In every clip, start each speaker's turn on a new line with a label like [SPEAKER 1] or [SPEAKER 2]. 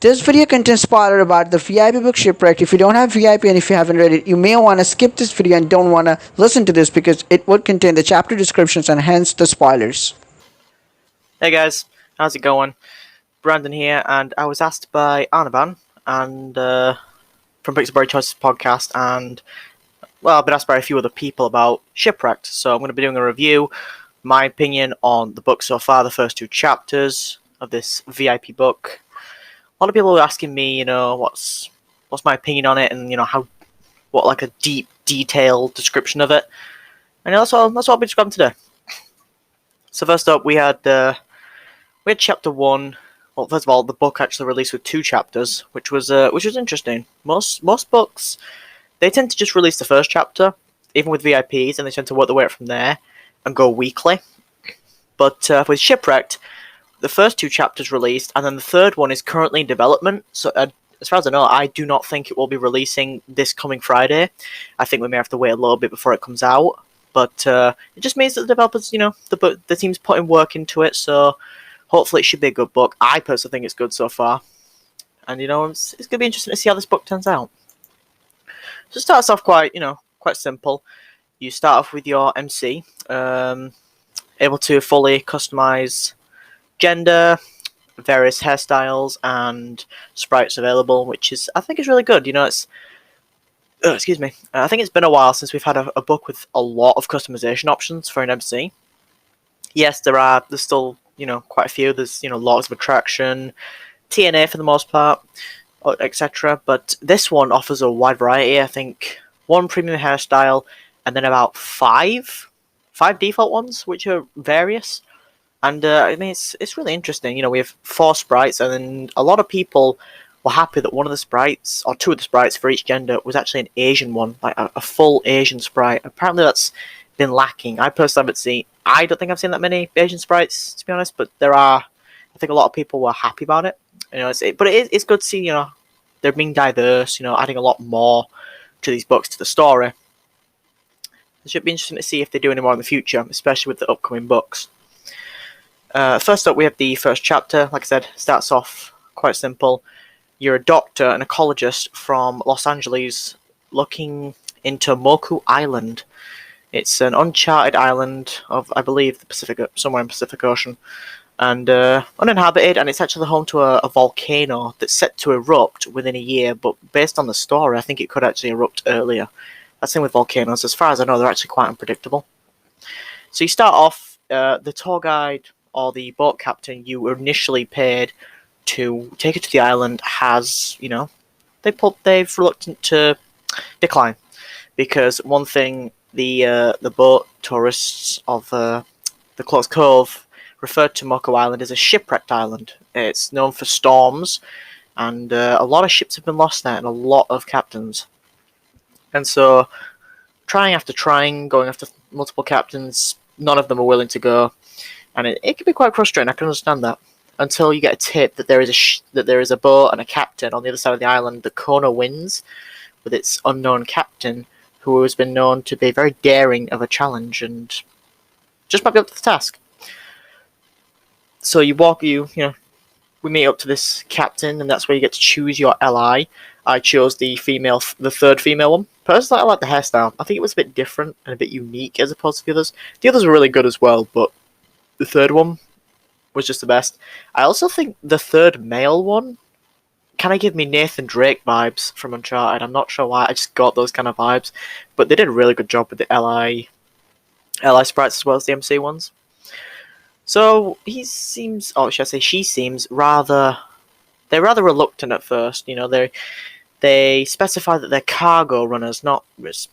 [SPEAKER 1] This video contains spoiler about the VIP book Shipwrecked. If you don't have VIP and if you haven't read it, you may want to skip this video and don't want to listen to this because it would contain the chapter descriptions and hence the spoilers.
[SPEAKER 2] Hey guys, how's it going? Brandon here, and I was asked by Arnaban and from Pixelberry Choices podcast, and well, I've been asked by a few other people about Shipwrecked, so I'm going to be doing a review, my opinion on the book so far, the first two chapters of this VIP book. A lot of people are asking me, what's my opinion on it, and what like a deep, detailed description of it, and that's what I'll be describing today. So first up, we had chapter 1. Well, first of all, the book actually released with 2 chapters, which was interesting. Most books, they tend to just release the first chapter, even with VIPs, and they tend to work their way up from there and go weekly. But with Shipwrecked, the first 2 chapters released, and then the third one is currently in development. So as far as I know, I do not think it will be releasing this coming Friday. I think we may have to wait a little bit before it comes out. But it just means that the developers, the team's putting work into it, so hopefully it should be a good book. I personally think it's good so far. And, it's going to be interesting to see how this book turns out. So it starts off quite simple. You start off with your MC, able to fully customize gender, various hairstyles, and sprites available, which I think is really good. It's... excuse me. I think it's been a while since we've had a book with a lot of customization options for an MC. Yes, there's still, quite a few. There's, laws of attraction, TNA for the most part, etc. But this one offers a wide variety. I think 1 premium hairstyle, and then about 5 default ones, which are various. And it's really interesting. We have 4 sprites, and then a lot of people were happy that one of the sprites, or 2 of the sprites for each gender, was actually an Asian one, like a full Asian sprite. Apparently that's been lacking. I personally haven't seen... I don't think I've seen that many Asian sprites, to be honest, but there are... I think a lot of people were happy about it. But it's good to see, they're being diverse, adding a lot more to these books, to the story. It should be interesting to see if they do any more in the future, especially with the upcoming books. First up, we have the first chapter. Like I said, starts off quite simple. You're a doctor, an ecologist from Los Angeles, looking into Moku Island. It's an uncharted island of, I believe, the Pacific, somewhere in the Pacific Ocean, and uninhabited. And it's actually home to a volcano that's set to erupt within a year. But based on the story, I think it could actually erupt earlier. That's the thing with volcanoes. As far as I know, they're actually quite unpredictable. So you start off, the tour guide or the boat captain you initially paid to take it to the island has, they've reluctant to decline, because one thing the boat tourists of the Closed Cove referred to Moku Island as a shipwrecked island. It's known for storms, and a lot of ships have been lost there, and a lot of captains. And so, trying after trying, going after multiple captains, none of them are willing to go, and it can be quite frustrating. I can understand that. Until you get a tip that there is a boat and a captain on the other side of the island. The Kona wins with its unknown captain, who has been known to be very daring of a challenge and just might be up to the task. So we meet up to this captain, and that's where you get to choose your ally. I chose the third female one. Personally, I like the hairstyle. I think it was a bit different and a bit unique as opposed to the others. The others were really good as well, but the third one was just the best. I also think the third male one kind of gave me Nathan Drake vibes from Uncharted. I'm not sure why, I just got those kind of vibes. But they did a really good job with the LI sprites as well as the MC ones. So she seems rather... They're rather reluctant at first. They specify that they're cargo runners, not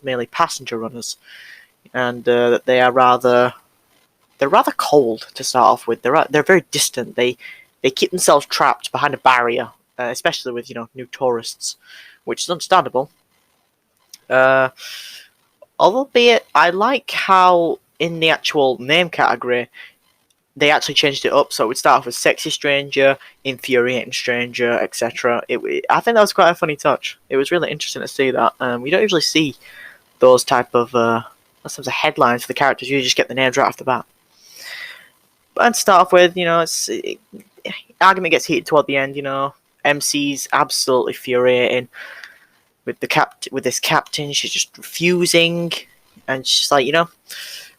[SPEAKER 2] merely passenger runners. And that they are rather... They're rather cold to start off with. They're very distant. They keep themselves trapped behind a barrier, especially with new tourists, which is understandable. Albeit, I like how in the actual name category they actually changed it up, so it would start off with sexy stranger, infuriating stranger, etc. I think that was quite a funny touch. It was really interesting to see that. We don't usually see those type of headlines for the characters. You just get the names right off the bat. And to start off with, argument gets heated toward the end, MC's absolutely infuriating with this captain. She's just refusing, and she's like,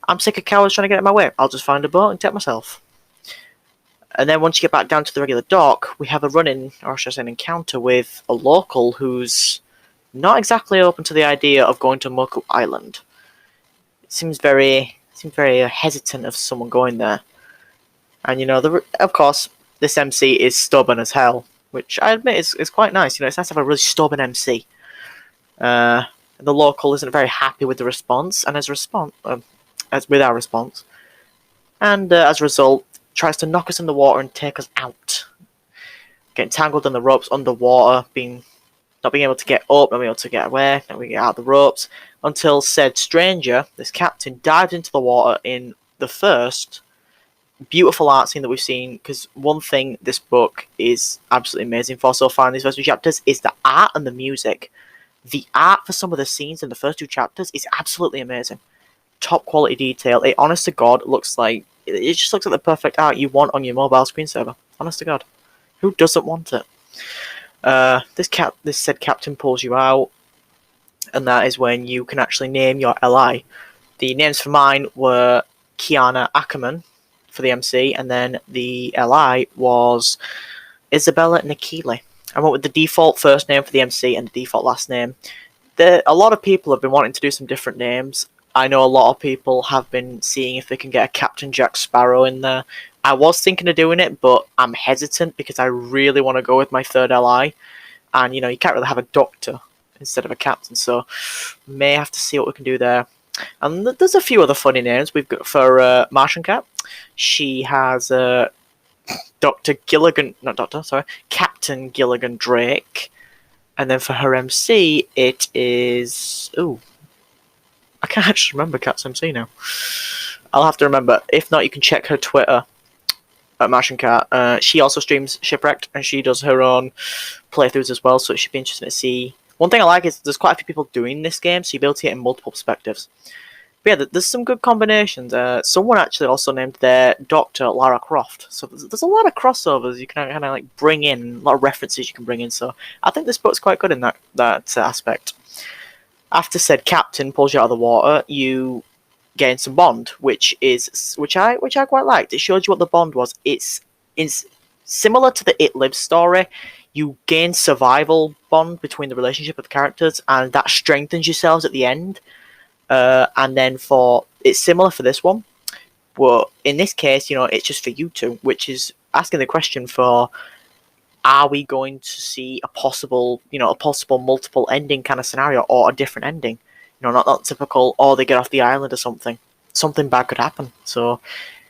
[SPEAKER 2] I'm sick of cowards trying to get in my way. I'll just find a boat and take myself. And then once you get back down to the regular dock, we have a run-in, or should I say an encounter with a local who's not exactly open to the idea of going to Moku Island. It seems very hesitant of someone going there. And of course, this MC is stubborn as hell, which I admit is quite nice. It's nice to have a really stubborn MC. The local isn't very happy with the response, and as with our response, and as a result, tries to knock us in the water and take us out. Getting tangled in the ropes underwater, not being able to get up, not being able to get away, not being able to get out of the ropes, until said stranger, this captain, dived into the water in the first beautiful art scene that we've seen. Because one thing this book is absolutely amazing for so far in these first two chapters is the art and the music. The art for some of the scenes in the first two chapters is absolutely amazing. Top quality detail. It, honest to God, it just looks like the perfect art you want on your mobile screensaver. Honest to God. Who doesn't want it? This said captain pulls you out, and that is when you can actually name your LI. The names for mine were Kiana Ackerman for the MC, and then the LI was Isabella Nikili. I went with the default first name for the MC and the default last name. A lot of people have been wanting to do some different names. I know a lot of people have been seeing if they can get a Captain Jack Sparrow in there. I was thinking of doing it, but I'm hesitant because I really want to go with my third LI. And, you can't really have a doctor instead of a captain, so may have to see what we can do there. And there's a few other funny names we've got for Martian Cat. She has Dr. Gilligan, not Doctor, sorry, Captain Gilligan Drake. And then for her MC, it is... Ooh. I can't actually remember Cat's MC now. I'll have to remember. If not, you can check her Twitter at Martian Cat. She also streams Shipwrecked, and she does her own playthroughs as well, so it should be interesting to see. One thing I like is there's quite a few people doing this game, so you'll be able to get in multiple perspectives. But yeah, there's some good combinations. Someone actually also named their doctor Lara Croft. So there's a lot of crossovers you can kind of like bring in, a lot of references you can bring in. So I think this book's quite good in that aspect. After said captain pulls you out of the water, you gain some bond, which I quite liked. It showed you what the bond was. It's similar to the It Lives story. You gain survival bond between the relationship of the characters, and that strengthens yourselves at the end. And then it's similar for this one, but in this case, it's just for you two, which is asking the question for: are we going to see a possible multiple ending kind of scenario, or a different ending? Not typical, or they get off the island or something. Something bad could happen. So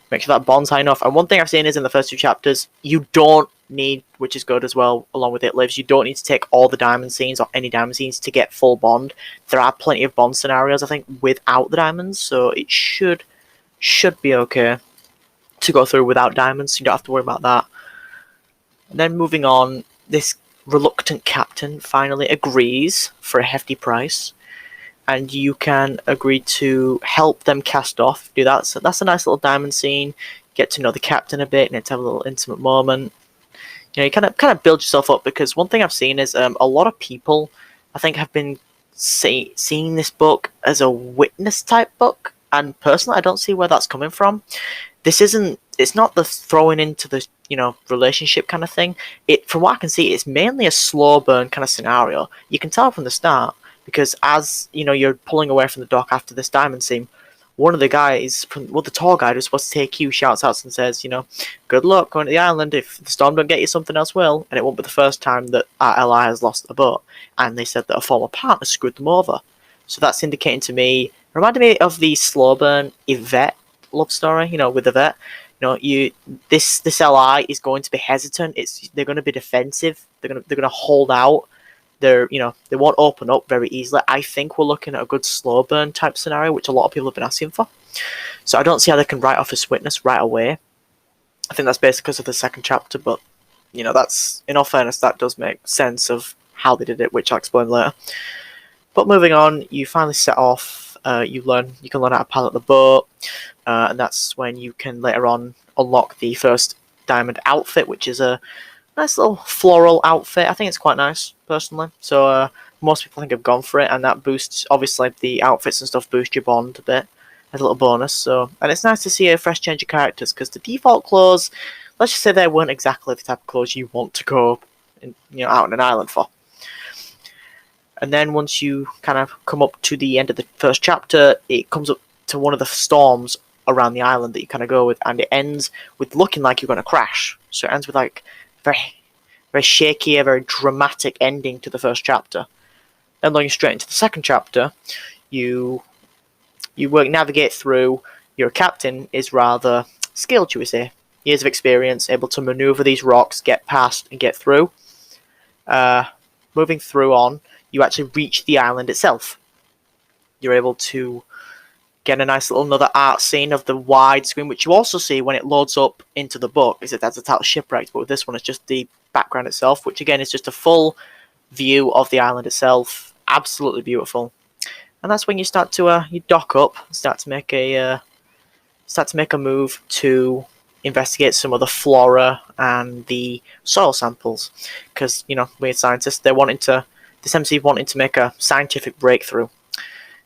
[SPEAKER 2] make sure that bond's high enough. And one thing I've seen is in the first two chapters, you don't need, which is good as well, along with It Lives, you don't need to take all the diamond scenes or any diamond scenes to get full bond. There are plenty of bond scenarios, I think, without the diamonds, so it should be okay to go through without diamonds. You don't have to worry about that. And then moving on, this reluctant captain finally agrees for a hefty price, and you can agree to help them cast off. Do that. So that's a nice little diamond scene. Get to know the captain a bit, and to have a little intimate moment. You kind of build yourself up, because one thing I've seen is a lot of people, I think, have been seeing this book as a witness type book, and personally, I don't see where that's coming from. It's not the throwing into the relationship kind of thing. From what I can see, it's mainly a slow burn kind of scenario. You can tell from the start, because as you're pulling away from the dock after this diamond scene, one of the guys the tour guide who's supposed to take you shouts out and says, good luck going to the island. If the storm don't get you, something else will. And it won't be the first time that our ally has lost a boat. And they said that a former partner screwed them over. So that's indicating to me, reminded me of the slow burn Yvette love story, with Yvette. This ally is going to be hesitant. They're going to be defensive. They're going to hold out. They won't open up very easily. I think we're looking at a good slow burn type scenario, which a lot of people have been asking for. So I don't see how they can write off this witness right away. I think that's basically because of the second chapter, but that's, in all fairness, that does make sense of how they did it, which I'll explain later. But moving on, you finally set off. You can learn how to pilot the boat, and that's when you can later on unlock the first diamond outfit, which is a nice little floral outfit. I think it's quite nice, personally. So most people think have gone for it, and that boosts, obviously, the outfits and stuff boost your bond a bit as a little bonus. So, and it's nice to see a fresh change of characters, because the default clothes, let's just say they weren't exactly the type of clothes you want to go out on an island for. And then once you kind of come up to the end of the first chapter, it comes up to one of the storms around the island that you kind of go with, and it ends with looking like you're going to crash. So it ends with like very, very shaky, a very dramatic ending to the first chapter. Then going straight into the second chapter, you navigate through. Your captain is rather skilled, shall we say. Years of experience, able to maneuver these rocks, get past and get through. Moving through on, you actually reach the island itself. You're able to get a nice little another art scene of the widescreen, which you also see when it loads up into the book. Is it that's the title Shipwrecked, but with this one it's just the background itself, which again is just a full view of the island itself. Absolutely beautiful. And that's when you start to you dock up, start to make a move to investigate some of the flora and the soil samples, because weird scientists, this MC wanting to make a scientific breakthrough,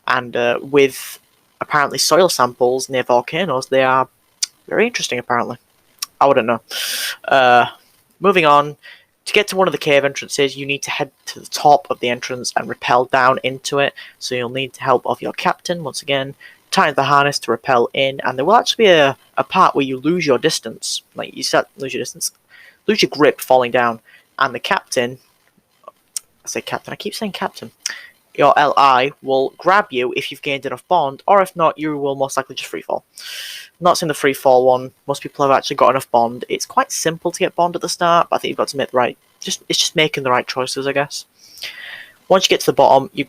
[SPEAKER 2] and with apparently soil samples near volcanoes, they are very interesting. Apparently, I wouldn't know. Moving on. To get to one of the cave entrances, you need to head to the top of the entrance and rappel down into it. So you'll need the help of your captain, once again. Tighten the harness to rappel in, and there will actually be a part where you lose your distance. Like, you start lose your distance, lose your grip falling down, and the captain, I keep saying captain, your LI will grab you if you've gained enough bond, or if not, you will most likely just freefall. Not saying the free fall one. Most people have actually got enough bond. It's quite simple to get bond at the start, but I think you've got to make the right. It's just making the right choices, I guess. Once you get to the bottom, you're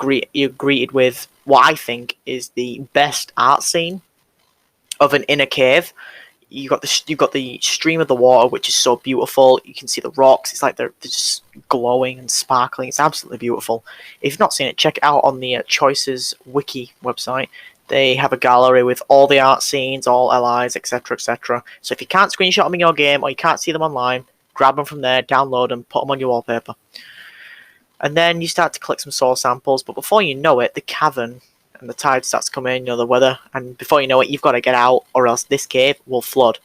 [SPEAKER 2] greeted with what I think is the best art scene of an inner cave. You've got the stream of the water, which is so beautiful. You can see the rocks. It's like they're just glowing and sparkling. It's absolutely beautiful. If you've not seen it, check it out on the Choices Wiki website. They have a gallery with all the art scenes, all LIs, etc., etc. So if you can't screenshot them in your game or you can't see them online, grab them from there, download them, put them on your wallpaper. And then you start to collect some soil samples, but before you know it, the cavern and the tide starts to come in, the weather, and before you know it, you've got to get out, or else this cave will flood.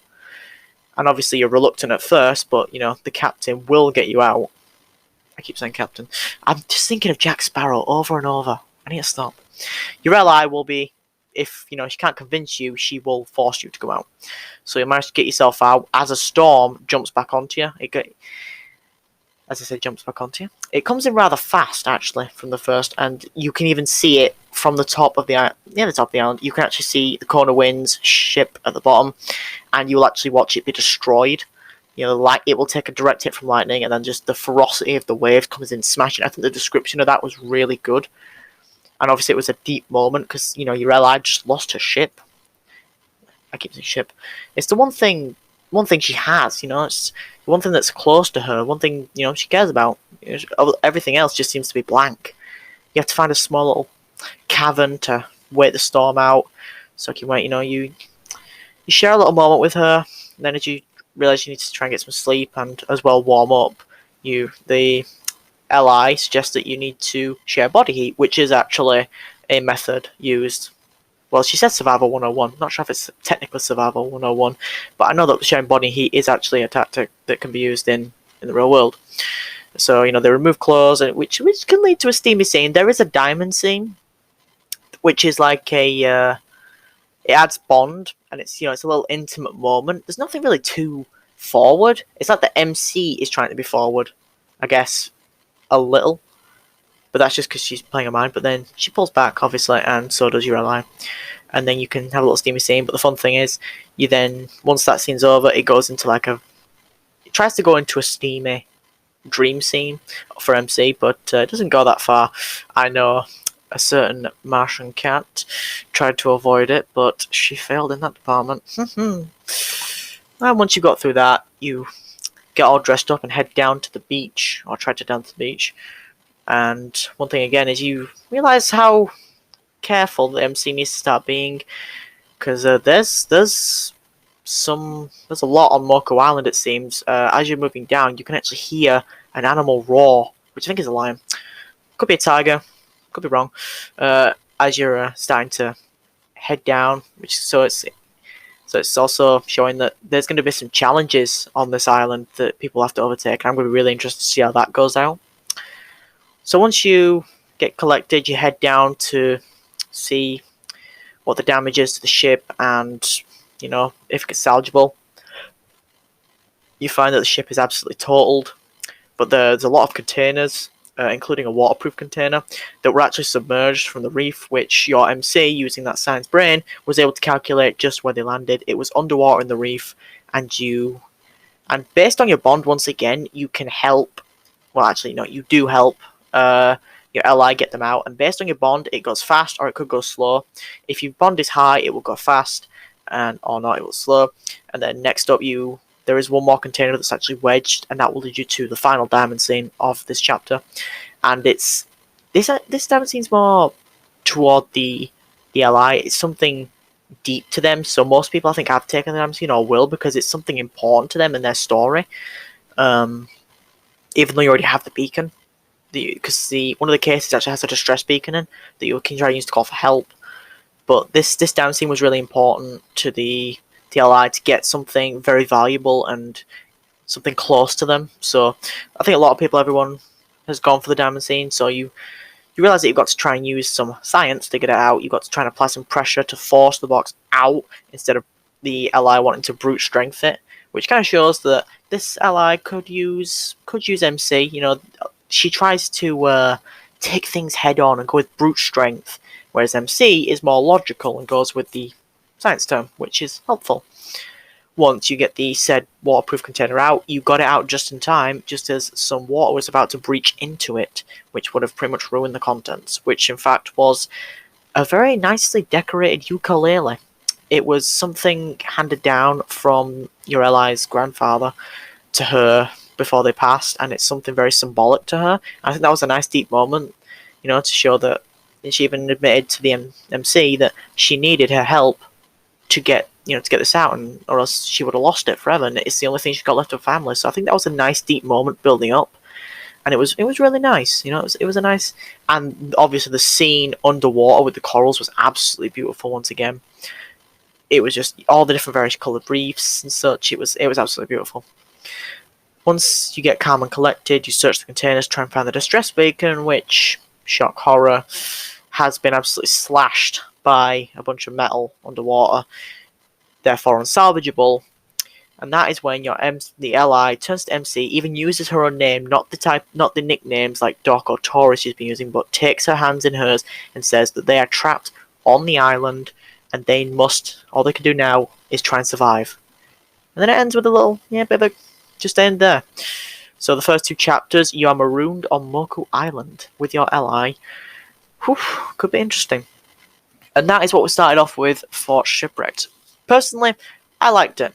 [SPEAKER 2] And obviously you're reluctant at first, but the captain will get you out. I keep saying captain. I'm just thinking of Jack Sparrow over and over. I need to stop. Your ally will be, if she can't convince you, she will force you to go out. So you manage to get yourself out as a storm jumps back onto you. Jumps back onto you. It comes in rather fast, actually, from the first, and you can even see it from the top of the island. You can actually see the Corner Wind's ship at the bottom, and you will actually watch it be destroyed. It will take a direct hit from lightning, and then just the ferocity of the waves comes in smashing. I think the description of that was really good. And obviously it was a deep moment, because, your ally just lost her ship. I keep saying ship. It's the one thing she has, it's the one thing that's close to her, one thing, she cares about. Everything else just seems to be blank. You have to find a small little cavern to wait the storm out. So you can wait, you share a little moment with her, and then as you realise you need to try and get some sleep and as well warm up, the LI suggests that you need to share body heat, which is actually a method used. Well, she said Survival 101. Not sure if it's technically Survival 101, but I know that sharing body heat is actually a tactic that can be used in the real world. So, they remove clothes, which can lead to a steamy scene. There is a diamond scene, which is like it adds bond, and it's it's a little intimate moment. There's nothing really too forward. It's like the MC is trying to be forward, I guess, a little. But that's just because she's playing her mind. But then she pulls back, obviously, and so does your ally. And then you can have a little steamy scene. But the fun thing is, you then, once that scene's over, it goes into it tries to go into a steamy dream scene for MC, but it doesn't go that far. I know a certain Martian cat tried to avoid it, but she failed in that department. And once you got through that, you get all dressed up and head down to the beach, or try to down to the beach. And one thing again is you realise how careful the MC needs to start being, because there's there's a lot on Moku Island. It seems as you're moving down, you can actually hear an animal roar, which I think is a lion. Could be a tiger. Could be wrong. As you're starting to head down, it's also showing that there's going to be some challenges on this island that people have to overtake. I'm going to be really interested to see how that goes out. So once you get collected, you head down to see what the damage is to the ship and, if it's salvageable. You find that the ship is absolutely totaled, but there's a lot of containers, including a waterproof container, that were actually submerged from the reef, which your MC, using that science brain, was able to calculate just where they landed. It was underwater in the reef, and based on your bond, once again, you can help. Well, actually, no, you do help your ally get them out. And based on your bond, it goes fast or it could go slow. If your bond is high, it will go fast, or not, it will slow. And then next up, there is one more container that's actually wedged, and that will lead you to the final diamond scene of this chapter. And this diamond scene's more toward the ally. It's something deep to them. So most people, I think, have taken the diamond scene or will, because it's something important to them in their story. Even though you already have the beacon, because one of the cases actually has a distress beacon in that you can try to use to call for help. But this diamond scene was really important to the ally to get something very valuable and something close to them. So I think a lot of people, everyone has gone for the diamond scene. So you realize that you've got to try and use some science to get it out. You've got to try and apply some pressure to force the box out instead of the ally wanting to brute strength it, which kind of shows that this ally could use MC. She tries to take things head on and go with brute strength, whereas MC is more logical and goes with the science term, which is helpful. Once you get the said waterproof container out, you got it out just in time, just as some water was about to breach into it, which would have pretty much ruined the contents, which in fact was a very nicely decorated ukulele. It was something handed down from your ally's grandfather to her before they passed, and it's something very symbolic to her. I think that was a nice deep moment, to show that she even admitted to the MC that she needed her help to get this out, or else she would have lost it forever, and it's the only thing she's got left of family. So I think that was a nice deep moment building up, and it was really nice. It was a nice, and obviously the scene underwater with the corals was absolutely beautiful once again. It was just all the different various coloured reefs and such. It was absolutely beautiful. Once you get calm and collected, you search the containers, try and find the distress beacon, which, shock horror, has been absolutely slashed by a bunch of metal underwater, therefore unsalvageable. And that is when the ally turns to MC, even uses her own name, not the nicknames like Doc or Tori she's been using, but takes her hands in hers and says that they are trapped on the island, and all they can do now is try and survive. And then it ends with a little, just end there. So the first two chapters, you are marooned on Moku Island with your ally. Whew, could be interesting. And that is what we started off with for Shipwrecked. Personally, I liked it.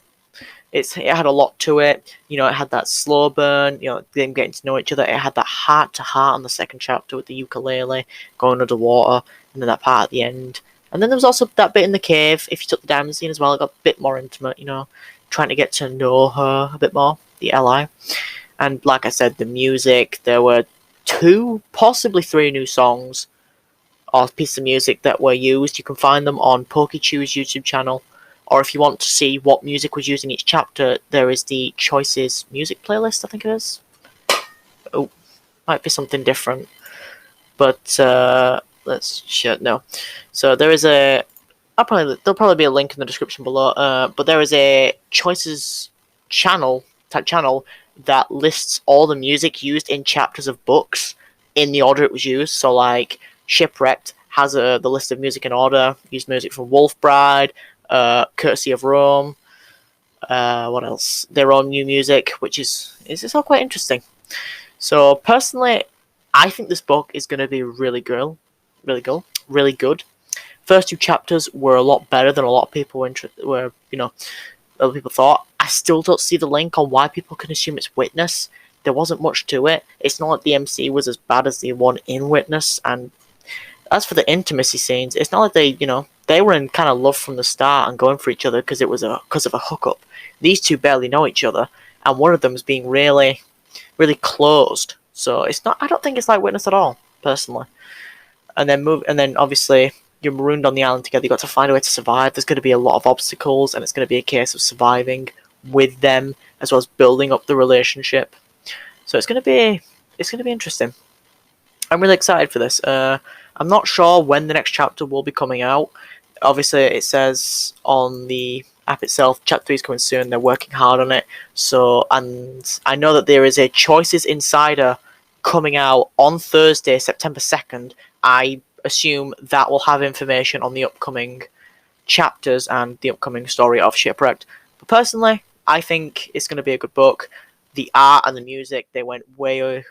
[SPEAKER 2] It had a lot to it. It had that slow burn, them getting to know each other. It had that heart-to-heart on the second chapter with the ukulele going underwater, and then that part at the end. And then there was also that bit in the cave. If you took the diamond scene as well, it got a bit more intimate, trying to get to know her a bit more, the ally. And like I said, the music, there were 2, possibly 3 new songs or pieces of music that were used. You can find them on PokeChew's YouTube channel, or if you want to see what music was used in each chapter, there is the Choices music playlist, I think it is. Oh, might be something different, but no. So there is there'll probably be a link in the description below. But there is a Choices channel that lists all the music used in chapters of books in the order it was used. So like Shipwrecked has the list of music in order. Used music from Wolf Bride, Courtesy of Rome. What else? Their own new music, which is all quite interesting. So personally, I think this book is going to be really good. First 2 chapters were a lot better than a lot of people other people thought. I still don't see the link on why people can assume it's Witness. There wasn't much to it. It's not like the MC was as bad as the one in Witness, and as for the intimacy scenes, it's not like they were in kind of love from the start and going for each other because it was because of a hookup. These two barely know each other, and one of them is being really, really closed. So it's not. I don't think it's like Witness at all, personally. And then obviously you're marooned on the island together. You got to find a way to survive. There's going to be a lot of obstacles, and it's going to be a case of surviving with them as well as building up the relationship. So it's going to be interesting. I'm really excited for this. I'm not sure when the next chapter will be coming out. Obviously, it says on the app itself, Chapter 3 is coming soon. They're working hard on it. So, and I know that there is a Choices Insider coming out on Thursday, September 2nd. I assume that will have information on the upcoming chapters and the upcoming story of Shipwrecked. But personally, I think it's going to be a good book. The art and the music, they went way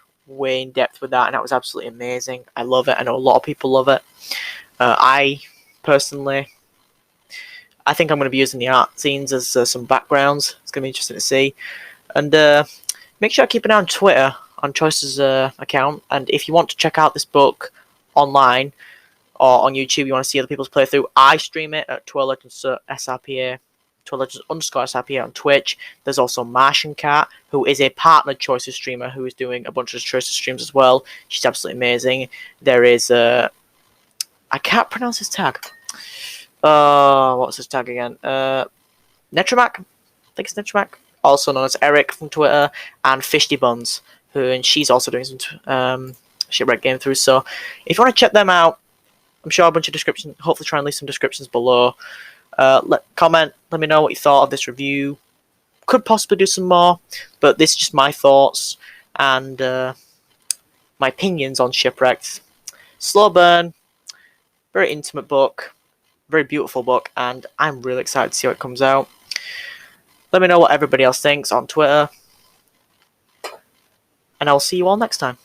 [SPEAKER 2] in depth with that, and that was absolutely amazing. I love it. I know a lot of people love it. I personally, I think I'm going to be using the art scenes as some backgrounds. It's going to be interesting to see. And make sure I keep an eye on Twitter, on Choice's account. And if you want to check out this book online or on YouTube, you want to see other people's playthrough, I stream it at Twirl Legends SRPA. _SRPA on Twitch. There's also Martian Cat, who is a partnered Choices streamer who is doing a bunch of Choices streams as well. She's absolutely amazing. There is I can't pronounce his tag. What's his tag again? Netromac? I think it's Netromac. Also known as Eric from Twitter, and Fishty Buns, and she's also doing some Shipwrecked game through. So if you want to check them out, I'm sure a bunch of descriptions. Hopefully, try and leave some descriptions below. Comment, let me know what you thought of this review. Could possibly do some more, but this is just my thoughts and my opinions on Shipwrecked. Slow burn, very intimate book, very beautiful book, and I'm really excited to see how it comes out. Let me know what everybody else thinks on Twitter, and I'll see you all next time.